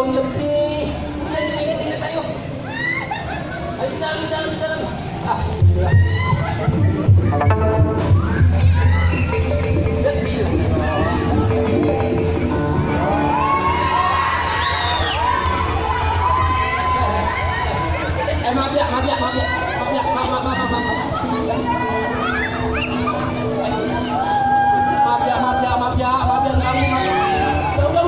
tahun lebih. Udah inget ayo. Ayo di dalam. Ah, ya. Udah bilang. Maaf ya. Maaf ya, ganggu. Udah.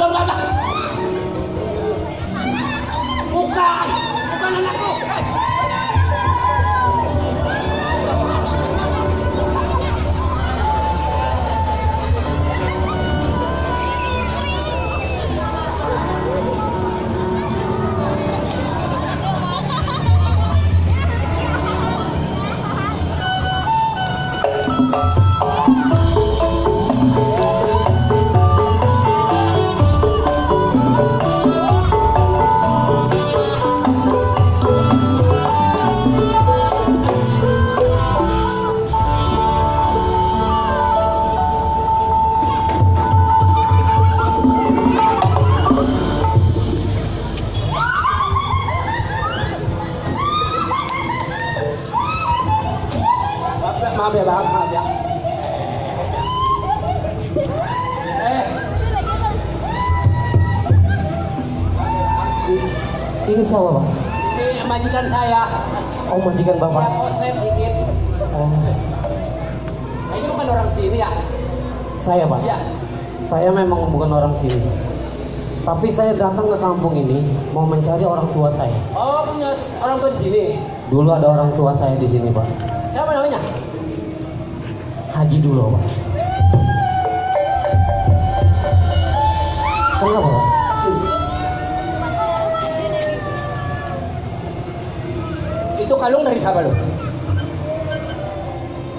Bukan anakku. Maaf ya. Ini siapa, Pak? Ini majikan saya. Oh, majikan Bapak. Ya, koslet dikit. Oh. Ini bukan orang sini ya? Saya, Pak. Iya. Saya memang bukan orang sini. Tapi saya datang ke kampung ini mau mencari orang tua saya. Oh, punya orang tua di sini. Dulu ada orang tua saya di sini, Pak. Siapa namanya? Haji dulu, Pak. Kenapa, Pak? Itu kalung dari siapa lo?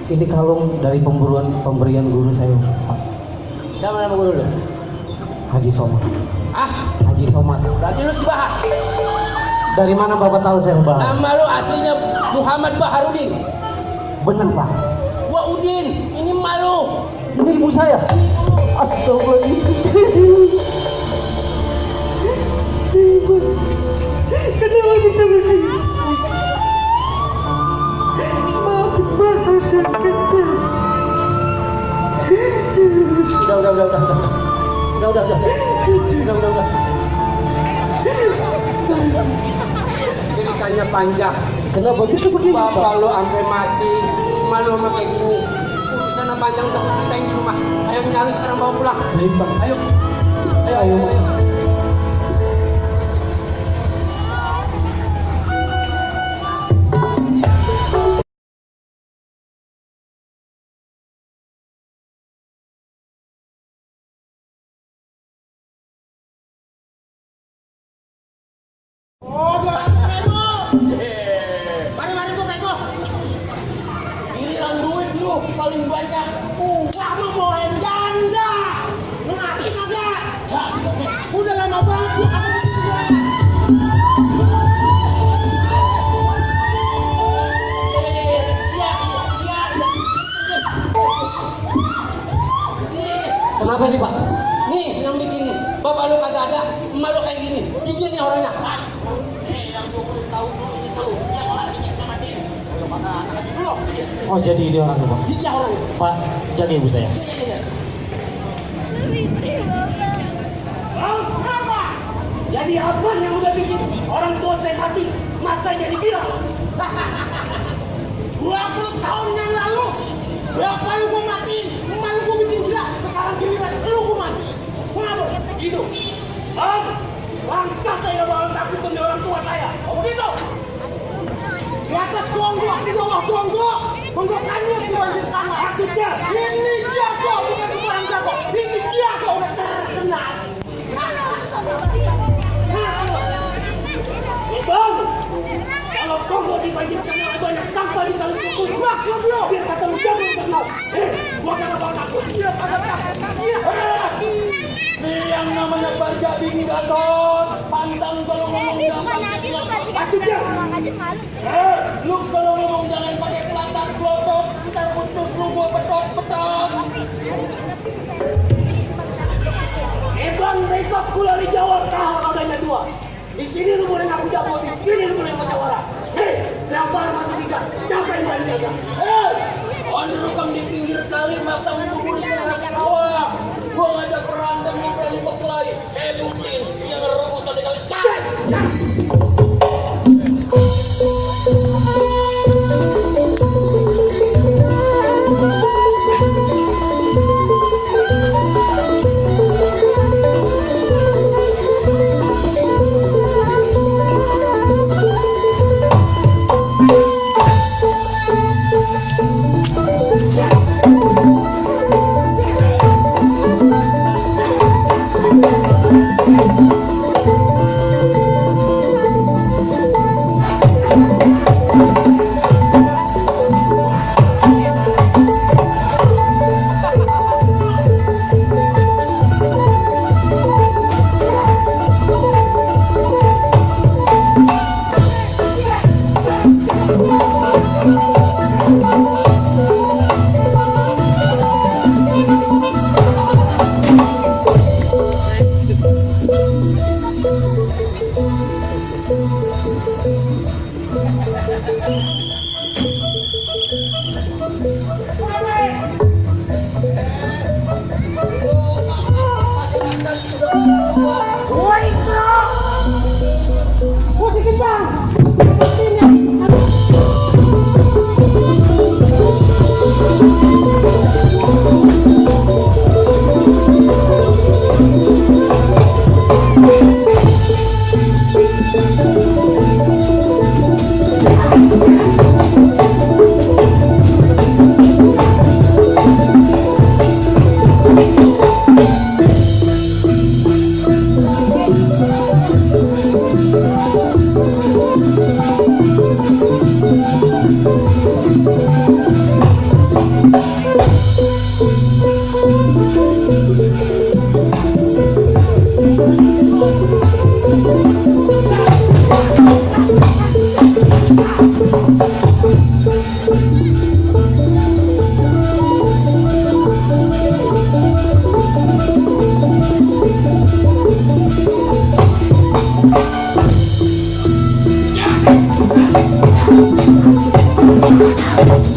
Ini kalung dari pemberian guru saya, Pak. Siapa nama guru lo? Haji Somad. Ah, Haji Somad. berarti lu si Bahar. Dari mana Bapak tahu saya Bahar? Nama lu aslinya Muhammad Baharudin. Benar, Pak. Gua Udin, ini malu. Ini ibu saya. Ini dulu. Astagfirullahaladzim. Kenapa bisa begini? Maafin Bapak. Udah. Ceritanya panjang. Kenapa bisa begini, Bapak Pak? lu sampai mati, malu sama kayak gini. Di sana panjang untuk ceritain di rumah. Ayo nyari sekarang bawa pulang. Baik, Pak. Ayo. Oh, 200.000. Mari Bu Peko. Giliran duit lu paling banyak. Uang lu mau yang janda. Ngerti kagak? Udah lama banget gua kagak begitu gua. Kenapa nih, Pak? Nih yang bikin bapak lu kagak ada, emak lu kayak gini. Jijik nih orangnya. Yang 20 tahun dulu itu yang orang kita matiin. Lu kagak anak dulu. Oh, jadi ini orangnya, Pak. Jijik orangnya. Pak, jaga ibu saya. Iya. Apa? Jadi apa yang udah bikin orang tua saya mati? Masa jadi gila? 20 tahun yang lalu bapak lu gua matiin, emak lu gua bikin gila. Sekarang giliran lu gua mati. Kenapa? Gitu. Bang, langkah saya gak bakal takutin di orang tua saya. Oh begitu? Di atas gua, di bawah gua. Menggokannya di banjir tanah. Maksudnya? Ini jago, bukan tukang jago. Ini jago udah terkenal. Bang, kalau Kongo dibanjir tanah banyak sampah di kali Cukut. Maksud lo? Biar kata menjaga yang terkenal. Gua kagak bakal takut. Iya, kagak takut. Iya. Yang namanya Barja Bini Gatot. Pantang kalau ngomong jangan pakai pelotot. Maksudnya? Lu kalau ngomong jangan pakai pelatar pelotot. Ntar putus lu gua petot-petot. Bang, rekop kula di Jawa kahar adanya dua. Di sini lu boleh ngaku jago, di sini lu boleh menjawara. Hei, lempar masuk ikan. Siapa yang berani jaga? Hei, rekam di pinggir kali masang bubur di tengah sawah. Gua ngajak perang dan berani berkelahi. Lutin yang rebutan di kali. Thank you.